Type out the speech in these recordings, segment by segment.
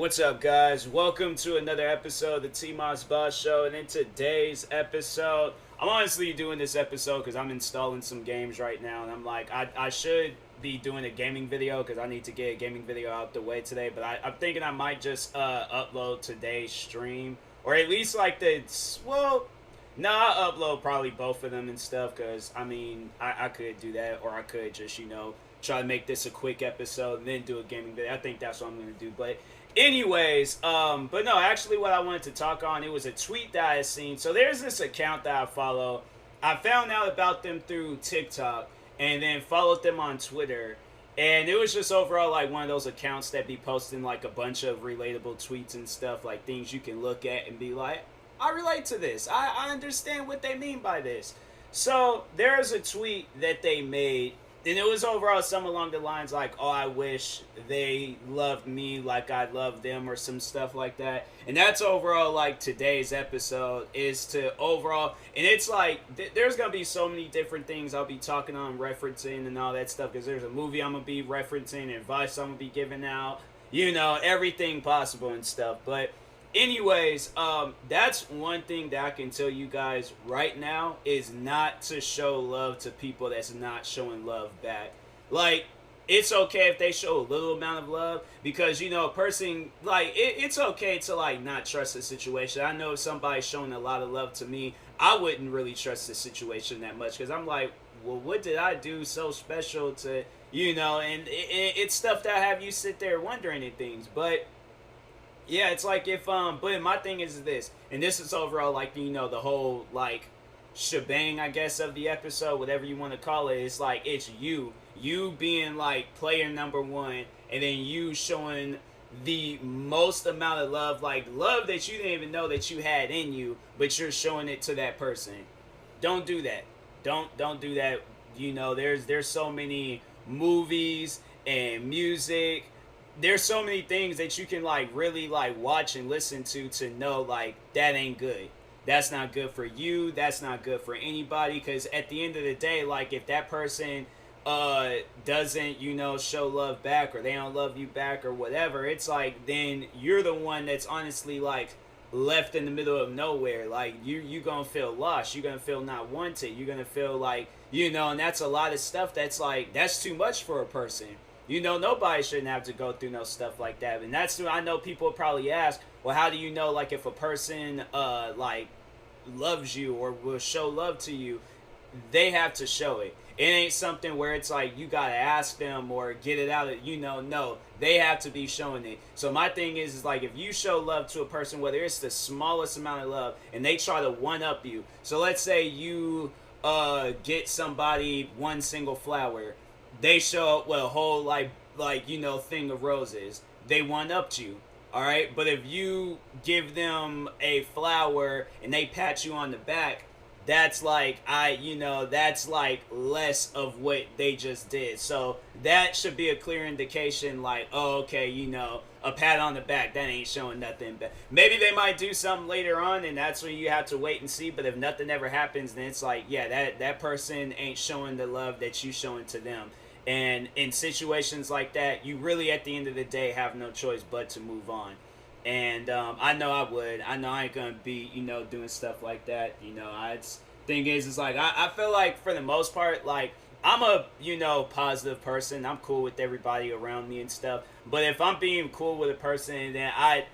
What's up, guys? Welcome to another episode of the TMossBoss Show. And in today's episode, I'm honestly doing this episode because I'm installing some games right now. And I'm like, I should be doing a gaming video because I need to get a gaming video out the way today. But I'm thinking I might just upload today's stream. Or at least like I'll upload probably both of them and stuff. Because, I could do that. Or I could just, try to make this a quick episode and then do a gaming video. I think that's what I'm going to do. But anyways, but no, actually what I wanted to talk on, it was a tweet that I had seen. So there's this account that I follow. I found out about them through TikTok and then followed them on Twitter. And it was just overall like one of those accounts that be posting like a bunch of relatable tweets and stuff, like things you can look at and be like, I relate to this. I understand what they mean by this. So there's a tweet that they made. And it was overall something along the lines like, oh, I wish they loved me like I love them or some stuff like that. And that's overall like today's episode is to overall. And it's like there's going to be so many different things I'll be talking on, referencing and all that stuff. Because there's a movie I'm going to be referencing, advice I'm going to be giving out, everything possible and stuff. But anyways, that's one thing that I can tell you guys right now is not to show love to people that's not showing love back. Like, it's okay if they show a little amount of love because, a person, like, it's okay to, like, not trust a situation. I know if somebody's showing a lot of love to me, I wouldn't really trust the situation that much because I'm like, well, what did I do so special to, and it's stuff that have you sit there wondering and things, but yeah, it's like but my thing is this, and this is overall like, the whole like shebang, I guess, of the episode, whatever you want to call it. It's like, it's you being like player number one, and then you showing the most amount of love, like love that you didn't even know that you had in you, but you're showing it to that person. Don't do that. Don't do that. There's so many movies and music. There's so many things that you can like really like watch and listen to know like that ain't good. That's not good for you. That's not good for anybody. Because at the end of the day, like if that person doesn't show love back, or they don't love you back or whatever, it's like then you're the one that's honestly like left in the middle of nowhere. Like you gonna feel lost. You're gonna feel not wanted. You're gonna feel like and that's a lot of stuff that's like that's too much for a person. Nobody shouldn't have to go through no stuff like that. And that's what I know people probably ask, well, how do you know, like, if a person, like, loves you or will show love to you? They have to show it. It ain't something where it's like you gotta ask them or get it out of, no. They have to be showing it. So my thing is like, if you show love to a person, whether it's the smallest amount of love, and they try to one-up you. So let's say you get somebody one single flower. They show up with a whole thing of roses. They one-upped you, all right? But if you give them a flower and they pat you on the back, that's like that's like less of what they just did. So that should be a clear indication, like, oh, okay, a pat on the back, that ain't showing nothing. But maybe they might do something later on, and that's when you have to wait and see. But if nothing ever happens, then it's like, yeah, that person ain't showing the love that you showing to them. And in situations like that, you really, at the end of the day, have no choice but to move on. And I know I would. I know I ain't going to be, doing stuff like that. Thing is like, I feel like for the most part, like, I'm a, positive person. I'm cool with everybody around me and stuff. But if I'm being cool with a person, then I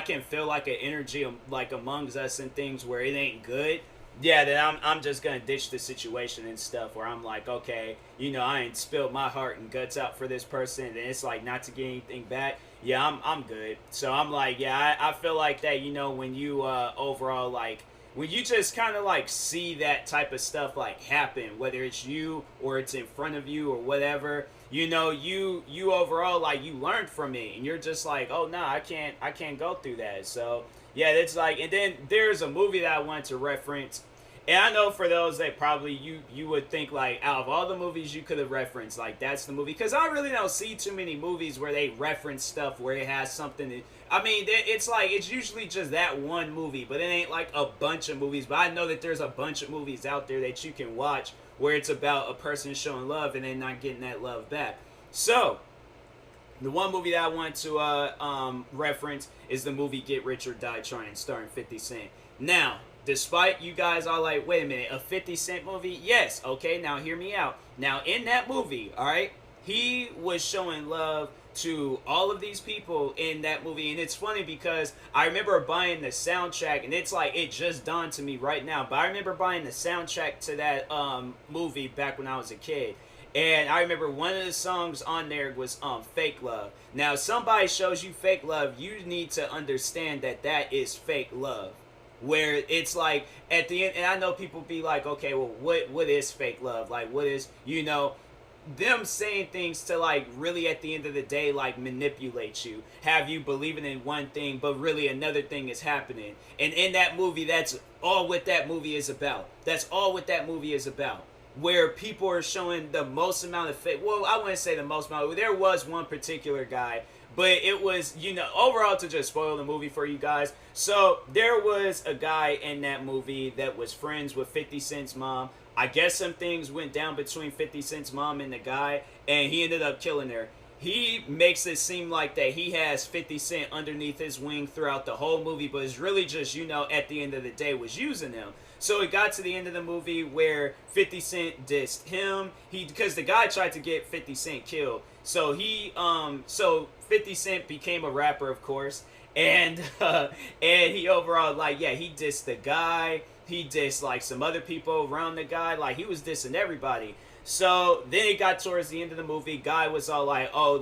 can feel like an energy, like, amongst us and things where it ain't good. Yeah, then I'm just gonna ditch the situation and stuff where I'm like, okay, I ain't spilled my heart and guts out for this person, and it's like not to get anything back. Yeah, I'm good. So I'm like, yeah, I feel like that, when you overall like when you just kind of like see that type of stuff like happen, whether it's you or it's in front of you or whatever, you overall like you learned from it, and you're just like, oh no, I can't go through that. So yeah, it's like, and then there's a movie that I wanted to reference. And I know for those that probably you would think like, out of all the movies you could have referenced, like that's the movie. Because I really don't see too many movies where they reference stuff where it has something to, it's like, it's usually just that one movie. But it ain't like a bunch of movies. But I know that there's a bunch of movies out there that you can watch where it's about a person showing love and then not getting that love back. So The one movie that I want to reference is the movie Get Rich or Die Trying, starring 50 Cent. Now, despite you guys are like, wait a minute, a 50 Cent movie? Yes, okay, now hear me out. Now, in that movie, all right, he was showing love to all of these people in that movie. And it's funny because I remember buying the soundtrack, and it's like, it just dawned to me right now, but I remember buying the soundtrack to that movie back when I was a kid. And I remember one of the songs on there was Fake Love. Now, somebody shows you fake love, you need to understand that that is fake love. Where it's like at the end, and I know people be like, okay, well, what is fake love? Like, what is, them saying things to, like, really at the end of the day, like, manipulate you, have you believing in one thing but really another thing is happening. And in that movie, that's all what that movie is about. That's all what that movie is about, where people are showing the most amount of fake. Well, I wouldn't say the most amount. There was one particular guy, but it was, overall, to just spoil the movie for you guys. So there was a guy in that movie that was friends with 50 Cent's mom. I guess some things went down between 50 Cent's mom and the guy, and he ended up killing her. He makes it seem like that he has 50 Cent underneath his wing throughout the whole movie, but it's really just, at the end of the day, was using him. So it got to the end of the movie where 50 Cent dissed him. Because the guy tried to get 50 Cent killed. So so 50 Cent became a rapper, of course. And he overall, he dissed the guy. He dissed, some other people around the guy. He was dissing everybody. So then it got towards the end of the movie. Guy was all like, oh,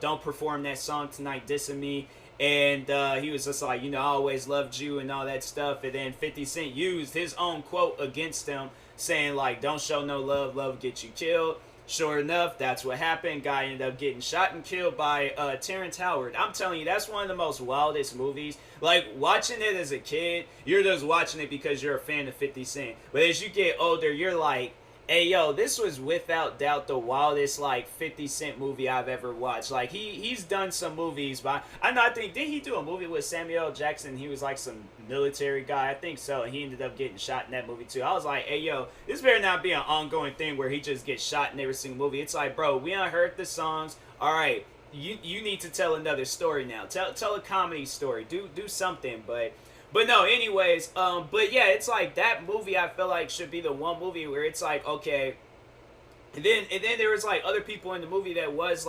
don't perform that song tonight, dissing me. And he was just like, I always loved you and all that stuff. And then 50 Cent used his own quote against him, saying, don't show no love, love get you killed. Sure enough, that's what happened. Guy ended up getting shot and killed by Terrence Howard. I'm telling you, that's one of the most wildest movies. Watching it as a kid, you're just watching it because you're a fan of 50 Cent. But as you get older, you're like, hey, yo, this was without doubt the wildest, 50 Cent movie I've ever watched. He's done some movies, but I think, did he do a movie with Samuel L. Jackson? He was, some military guy. I think so, and he ended up getting shot in that movie, too. I was like, hey, yo, this better not be an ongoing thing where he just gets shot in every single movie. It's like, bro, we done heard the songs. All right, you need to tell another story now. Tell a comedy story. Do something, But no, anyways, but yeah, it's like that movie I feel like should be the one movie where it's like, okay, and then there was other people in the movie that was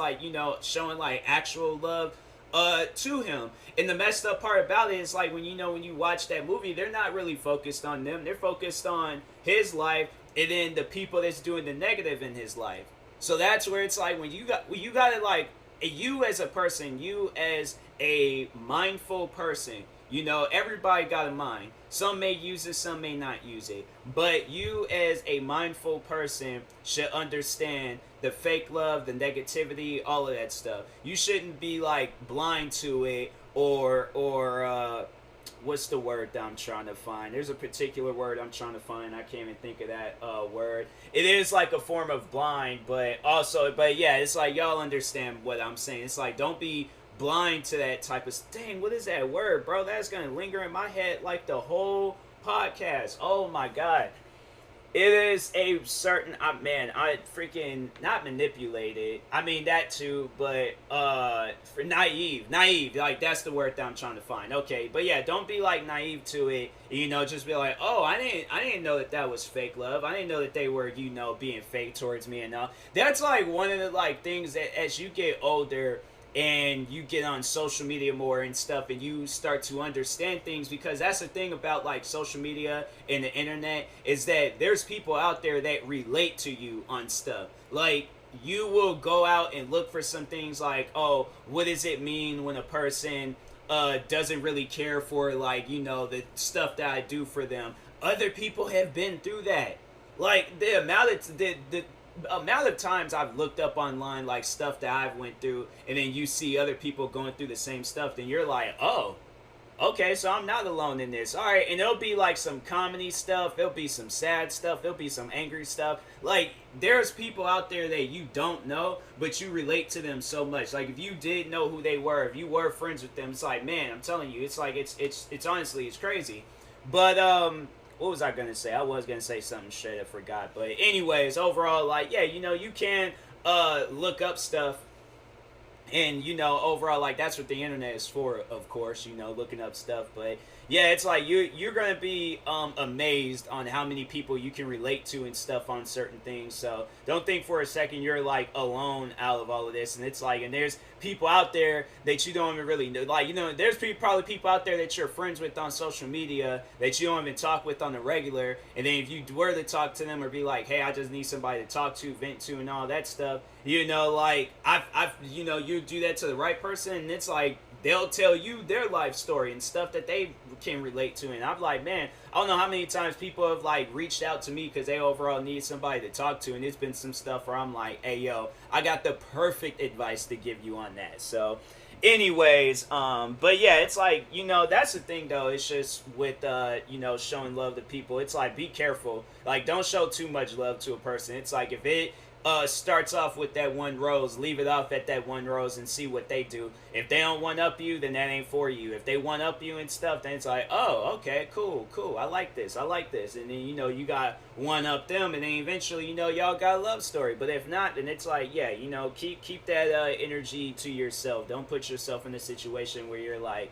showing actual love to him. And the messed up part about it is when you watch that movie, they're not really focused on them. They're focused on his life and then the people that's doing the negative in his life. So that's where it's when you got it, you as a person, you as a mindful person, everybody got a mind. Some may use it, some may not use it. But you as a mindful person should understand the fake love, the negativity, all of that stuff. You shouldn't be blind to it or what's the word that I'm trying to find? There's a particular word I'm trying to find. I can't even think of that word. It is a form of blind, but yeah, it's y'all understand what I'm saying. It's don't be blind to that type of, dang, what is that word, bro? That's gonna linger in my head the whole podcast. Oh my god. It is a certain, I freaking, not manipulated, I mean that too, but for naive, that's the word that I'm trying to find. Okay, but yeah, don't be naive to it, just be like, oh, I didn't know that was fake love. I didn't know that they were, being fake towards me and all. That's one of the things that as you get older and you get on social media more and stuff and you start to understand things, because that's the thing about social media and the internet, is that there's people out there that relate to you on stuff. You will go out and look for some things oh, what does it mean when a person doesn't really care for the stuff that I do for them. Other people have been through that. The amount of times I've looked up online stuff that I've went through, and then you see other people going through the same stuff, then you're like, oh, okay, so I'm not alone in this. All right, and it'll be some comedy stuff, it'll be some sad stuff, there'll be some angry stuff. There's people out there that you don't know, but you relate to them so much. If you did know who they were, if you were friends with them, it's man, I'm telling you, it's it's honestly, it's crazy. But what was I gonna say? I was gonna say something straight up forgot. But anyways, overall, yeah, you can look up stuff And overall, like, that's what the internet is for, of course, looking up stuff. But yeah, it's like you're gonna be amazed on how many people you can relate to and stuff on certain things. So don't think for a second you're like alone out of all of this. And it's like, and there's people out there that you don't even really know, like, there's probably people out there that you're friends with on social media that you don't even talk with on the regular. And then if you were to talk to them or be like, hey, I just need somebody to talk to, vent to, and all that stuff, like, I've you do that to the right person, and it's like they'll tell you their life story and stuff that they can relate to. And I'm like, man, I don't know how many times people have like reached out to me because they overall need somebody to talk to, and it's been some stuff where I'm like, hey, yo, I got the perfect advice to give you on that. So anyways, but yeah, it's like, that's the thing though. It's just with showing love to people, it's like, be careful, like, don't show too much love to a person. It's like, if it starts off with that one rose, leave it off at that one rose and see what they do. If they don't one up you, then that ain't for you. If they one up you and stuff, then it's like, oh, okay, cool, I like this, and then you got one up them, and then eventually y'all got a love story. But if not, then it's like, yeah, keep that energy to yourself. Don't put yourself in a situation where you're like,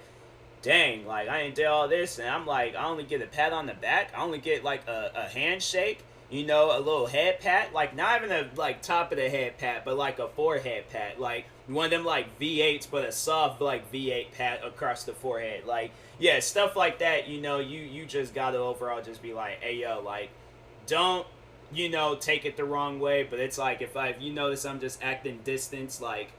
dang, like, I ain't did all this, and I'm like, I only get a pat on the back, I only get like a handshake, a little head pat, like, not even a like top of the head pat, but like a forehead pat, like one of them like V8s, but a soft like V8 pat across the forehead. Like, yeah, stuff like that. You just gotta overall just be like, hey, yo, like, don't take it the wrong way. But it's like, if you notice I'm just acting distance, like,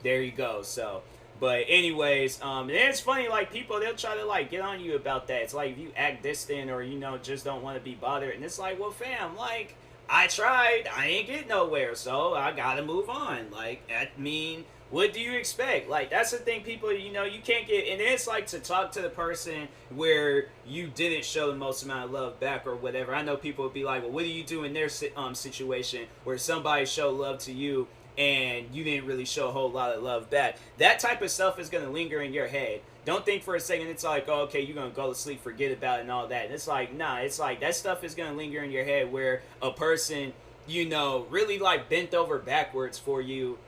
there you go. So, but anyways, and it's funny, like, people, they'll try to like get on you about that. It's like, if you act distant or just don't want to be bothered, and it's like, well, fam, like, I tried, I ain't get nowhere, so I gotta move on. Like, I mean, what do you expect? Like, that's the thing, people, you can't get, and it's like, to talk to the person where you didn't show the most amount of love back or whatever. I know people would be like, well, what do you do in their situation where somebody showed love to you and you didn't really show a whole lot of love back? That type of stuff is going to linger in your head. Don't think for a second it's like, oh, okay, you're going to go to sleep, forget about it and all that. And it's like, nah, it's like that stuff is going to linger in your head where a person, really like bent over backwards for you,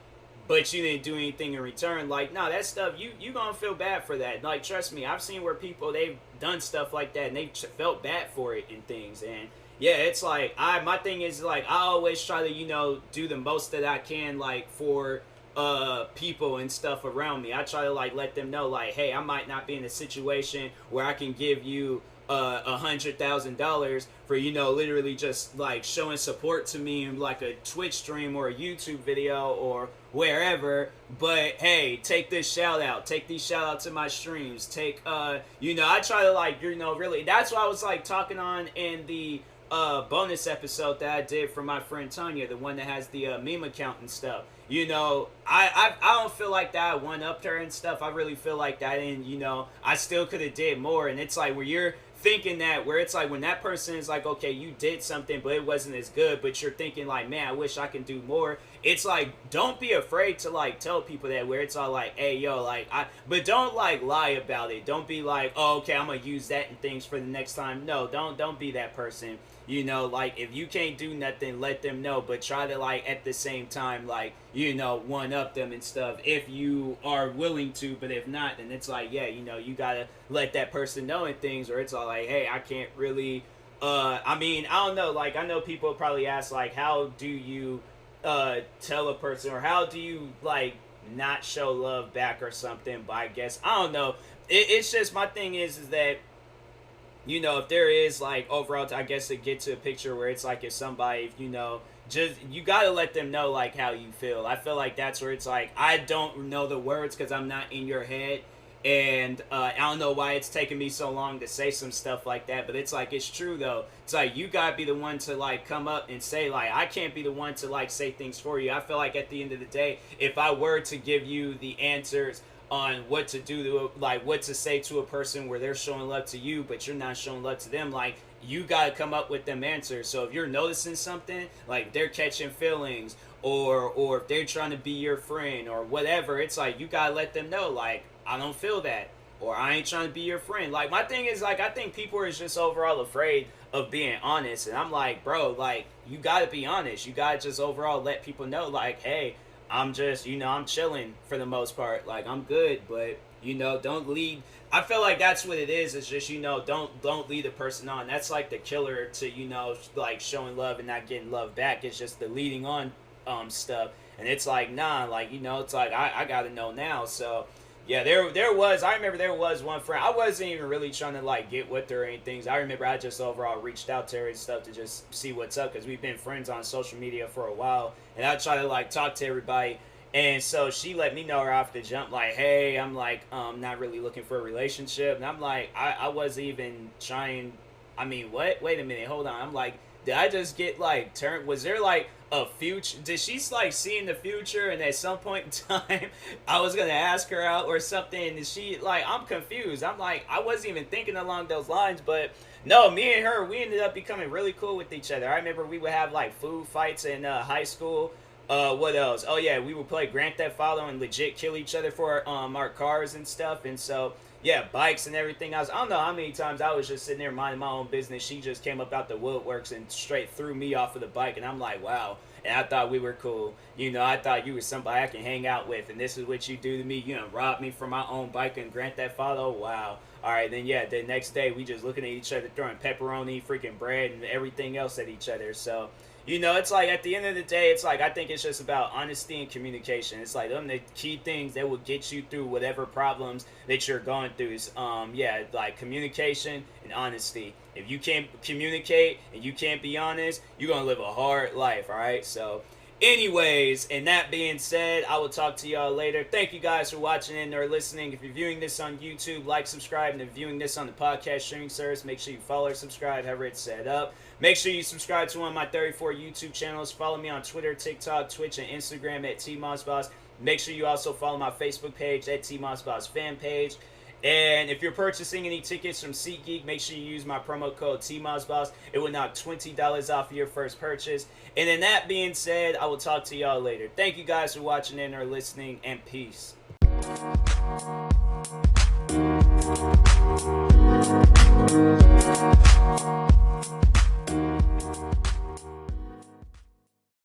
but you didn't do anything in return. Like, nah, that stuff, you going to feel bad for that. Like, trust me, I've seen where people, they've done stuff like that and they felt bad for it and things. And yeah, it's like, my thing is, like, I always try to, do the most that I can, like, for people and stuff around me. I try to, like, let them know, like, hey, I might not be in a situation where I can give you $100,000 for literally just like showing support to me in like a Twitch stream or a YouTube video or wherever, but hey, take this shout out, take these shout out to my streams, take I try to like really, that's what I was like talking on in the bonus episode that I did for my friend Tanya, the one that has the meme account and stuff. I don't feel like that I one-upped her and stuff. I really feel like that, and I still could have did more. And it's like, where you're thinking that, where it's like, when that person is like, okay, you did something but it wasn't as good, but you're thinking like, man, I wish I can do more. It's like, don't be afraid to like tell people that, where it's all like, hey, yo, like, but don't like lie about it. Don't be like, oh, okay, I'm gonna use that and things for the next time. No, don't be that person. Like, if you can't do nothing, let them know, but try to like at the same time, like, one up them and stuff if you are willing to. But if not, then it's like, yeah, you gotta let that person know and things, or it's all like, hey, I can't really I mean, I don't know, like, I know people probably ask like, how do you tell a person, or how do you like not show love back or something? But I guess, I don't know, it's just, my thing is that if there is like overall, I guess, to get to a picture where it's like, if somebody, just, you gotta let them know like how you feel. I feel like that's where it's like, I don't know the words because I'm not in your head, and I don't know why it's taking me so long to say some stuff like that, but it's like, it's true though. It's like, you gotta be the one to like come up and say, like, I can't be the one to like say things for you. I feel like at the end of the day, if I were to give you the answers on what to do to, like, what to say to a person where they're showing love to you but you're not showing love to them, like, you gotta come up with them answers. So if you're noticing something, like they're catching feelings, or if they're trying to be your friend or whatever, it's like, you gotta let them know, like, I don't feel that, or I ain't trying to be your friend. Like, my thing is, like, I think people are just overall afraid of being honest, and I'm like, bro, like, you gotta be honest. You gotta just overall let people know, like, hey, I'm just, I'm chilling for the most part. Like, I'm good, but, don't lead. I feel like that's what it is. It's just, don't lead a person on. That's like the killer to, like showing love and not getting love back. It's just the leading on stuff. And it's like, nah, like, it's like, I got to know now. So, yeah, I remember there was one friend. I wasn't even really trying to, like, get with her or anything. I remember I just overall reached out to her and stuff to just see what's up, because we've been friends on social media for a while. And I try to, like, talk to everybody. And so she let me know right off the jump, like, hey, I'm, like, not really looking for a relationship. And I'm like, I wasn't even trying. I mean, what? Wait a minute, hold on. I'm like, did I just get, like, turned? Was there, like, a future? Did she, like, see in the future, and at some point in time I was gonna ask her out or something? And she, like, I'm confused. I'm like, I wasn't even thinking along those lines. But no, me and her, we ended up becoming really cool with each other. I remember we would have, like, food fights in high school. What else? Oh yeah, we would play Grand Theft Auto and legit kill each other for our cars and stuff. And so, yeah, bikes and everything else. I don't know how many times I was just sitting there minding my own business. She just came up out the woodworks and straight threw me off of the bike. And I'm like, wow. And I thought we were cool. I thought you were somebody I can hang out with. And this is what you do to me. Rob me from my own bike and Grand Theft Auto. Wow. All right, then, yeah, the next day we just looking at each other, throwing pepperoni, freaking bread, and everything else at each other. So, it's like, at the end of the day, it's like, I think it's just about honesty and communication. It's like, them the key things that will get you through whatever problems that you're going through is, like communication and honesty. If you can't communicate and you can't be honest, you're going to live a hard life, all right? So, anyways, and that being said, I will talk to y'all later. Thank you guys for watching and or listening. If you're viewing this on YouTube, like, subscribe, and if you're viewing this on the podcast streaming service, make sure you follow or subscribe, however it's set up. Make sure you subscribe to one of my 34 YouTube channels. Follow me on Twitter, TikTok, Twitch, and Instagram at TMossBoss. Make sure you also follow my Facebook page at TMossBoss fan page. And if you're purchasing any tickets from SeatGeek, make sure you use my promo code TMossBoss. It will knock $20 off of your first purchase. And then that being said, I will talk to y'all later. Thank you guys for watching and or listening, and peace.